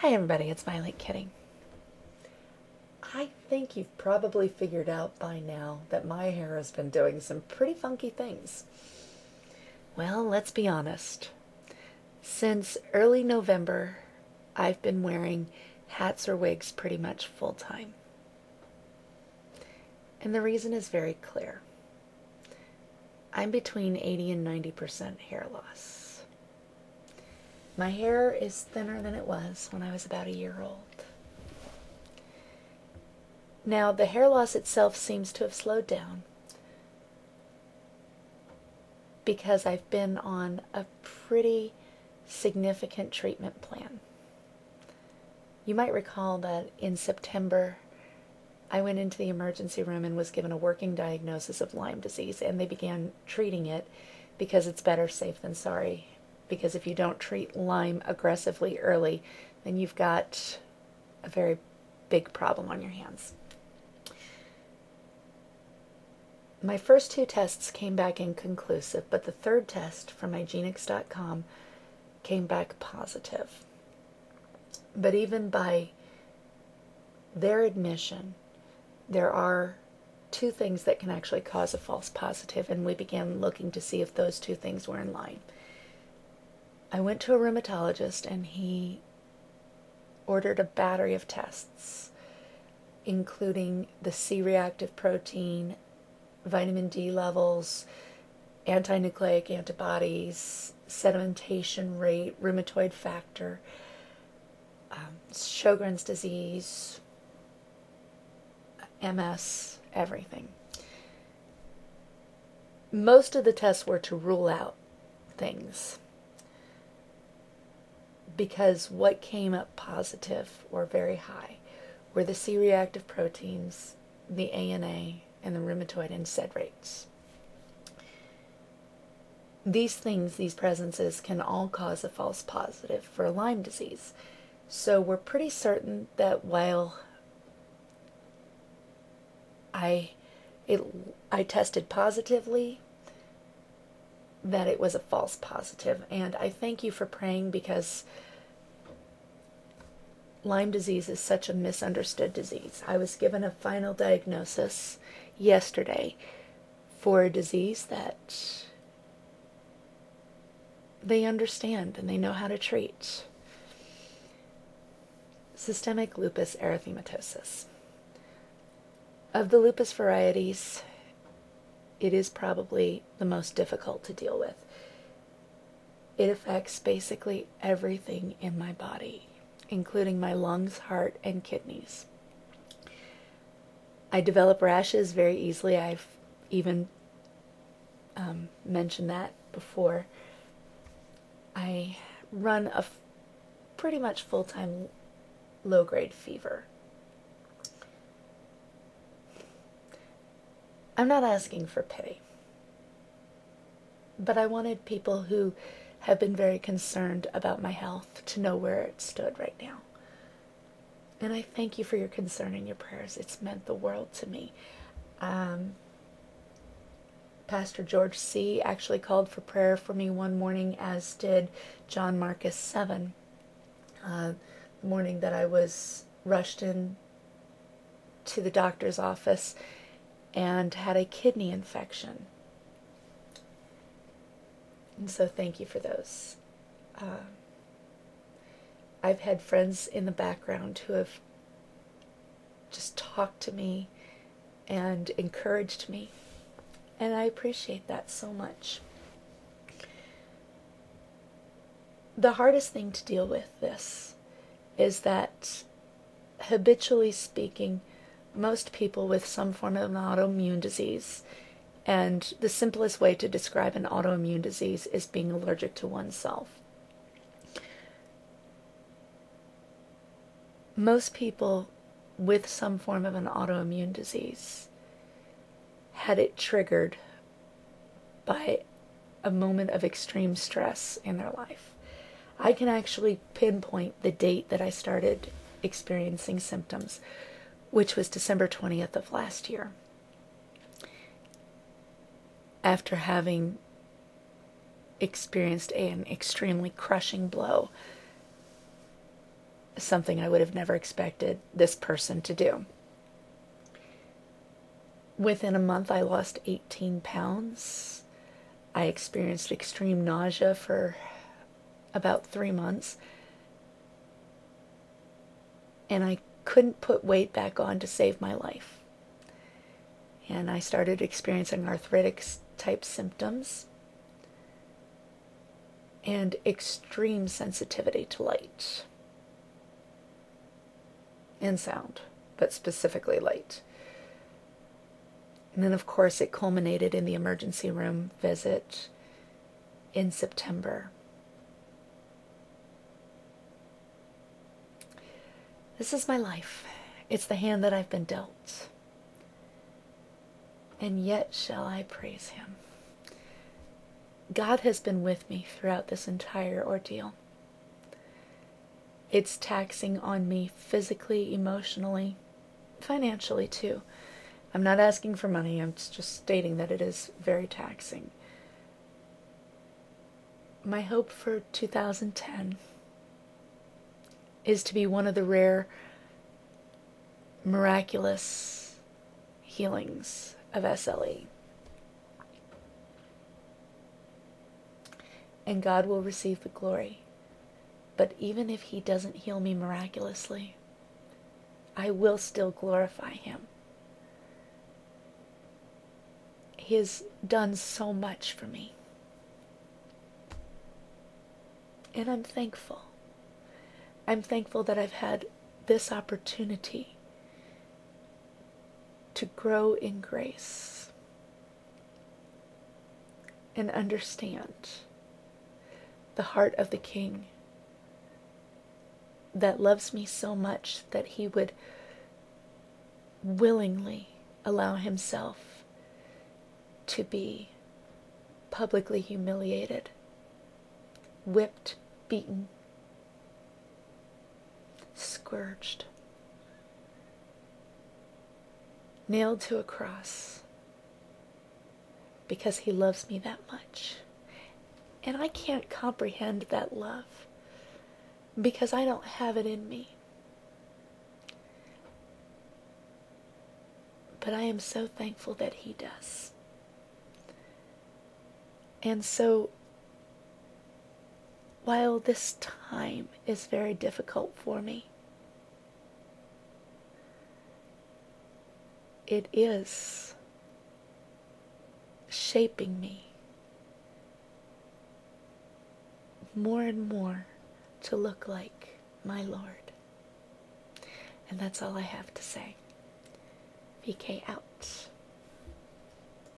Hi everybody, it's Violet Kitty. I think you've probably figured out by now that my hair has been doing some pretty funky things. Well, let's be honest. Since early November, I've been wearing hats or wigs pretty much full time. And the reason is very clear. I'm between 80 and 90% hair loss. My hair is thinner than it was when I was about a year old. Now, the hair loss itself seems to have slowed down because I've been on a pretty significant treatment plan. You might recall that in September, I went into the emergency room and was given a working diagnosis of Lyme disease, and they began treating it because it's better safe than sorry. Because if you don't treat Lyme aggressively early, then you've got a very big problem on your hands. My first two tests came back inconclusive, but the third test from hygienics.com came back positive. But even by their admission, there are two things that can actually cause a false positive, and we began looking to see if those two things were in line. I went to a rheumatologist, and he ordered a battery of tests, including the C-reactive protein, vitamin D levels, anti-nucleic antibodies, sedimentation rate, rheumatoid factor, Sjogren's disease, MS, everything. Most of the tests were to rule out things because what came up positive or very high were the C-reactive proteins, the ANA, and the rheumatoid and sed rates. These things, these presences, can all cause a false positive for Lyme disease. So we're pretty certain that while I tested positively, that it was a false positive. And I thank you for praying, because Lyme disease is such a misunderstood disease. I was given a final diagnosis yesterday for a disease that they understand and they know how to treat. Systemic lupus erythematosus. Of the lupus varieties, it is probably the most difficult to deal with. It affects basically everything in my body, including my lungs, heart, and kidneys. I develop rashes very easily. I've even mentioned that before. I run a pretty much full-time low-grade fever. I'm not asking for pity, but I wanted people who have been very concerned about my health to know where it stood right now. And I thank you for your concern and your prayers. It's meant the world to me. Pastor George C. actually called for prayer for me one morning, as did John Marcus 7. The morning that I was rushed in to the doctor's office and had a kidney infection. And so thank you for those. I've had friends in the background who have just talked to me and encouraged me, and I appreciate that so much. The hardest thing to deal with this is that, habitually speaking, most people with some form of an autoimmune disease, and the simplest way to describe an autoimmune disease is being allergic to oneself. Most people with some form of an autoimmune disease had it triggered by a moment of extreme stress in their life. I can actually pinpoint the date that I started experiencing symptoms, which was December 20th of last year. After having experienced an extremely crushing blow something I would have never expected this person to do. Within a month, I lost 18 pounds. I experienced extreme nausea for about 3 months. And I couldn't put weight back on to save my life. And I started experiencing arthritic type symptoms and extreme sensitivity to light and sound, but specifically light. And then, of course, it culminated in the emergency room visit in September. This is my life. It's the hand that I've been dealt. And yet shall I praise him. God has been with me throughout this entire ordeal. It's taxing on me physically, emotionally, financially too. I'm not asking for money, I'm just stating that it is very taxing. My hope for 2010 is to be one of the rare, miraculous healings of SLE. And God will receive the glory. But even if he doesn't heal me miraculously, I will still glorify him. He has done so much for me. And I'm thankful. I'm thankful that I've had this opportunity to grow in grace and understand the heart of the King that loves me so much that he would willingly allow himself to be publicly humiliated, whipped, beaten, scourged, nailed to a cross because he loves me that much. And I can't comprehend that love because I don't have it in me. But I am so thankful that he does. And so, while this time is very difficult for me, it is shaping me more and more to look like my Lord. And that's all I have to say. PK out.